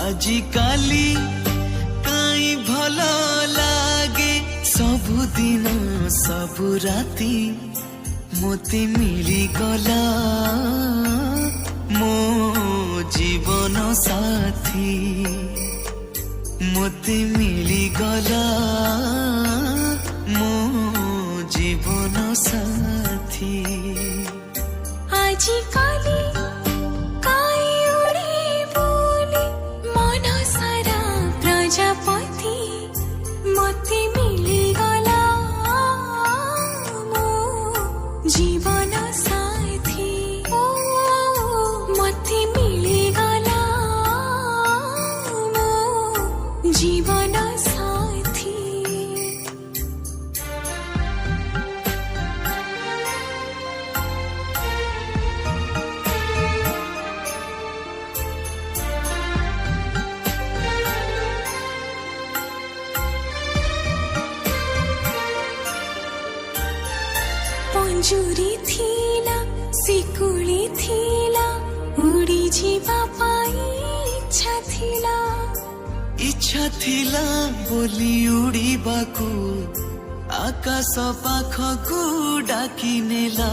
आजिकाली काई भल लागे सबुदिन सबु राती मोते मिली गला मो जीवन साथी मोते मिली गला मो जीवन साथी आजिकाली काई उड़े बोले मन सारा प्रजापति मोते मिली गला मो जीवन साथी ओ मोते मिली गला मो जीवन साथी पंजुरी थीला सिकुली थीला उड़ी जीवा पाई इच्छा थिला बोली उड़ीबाकू आकाश पाखकू डाकी नेला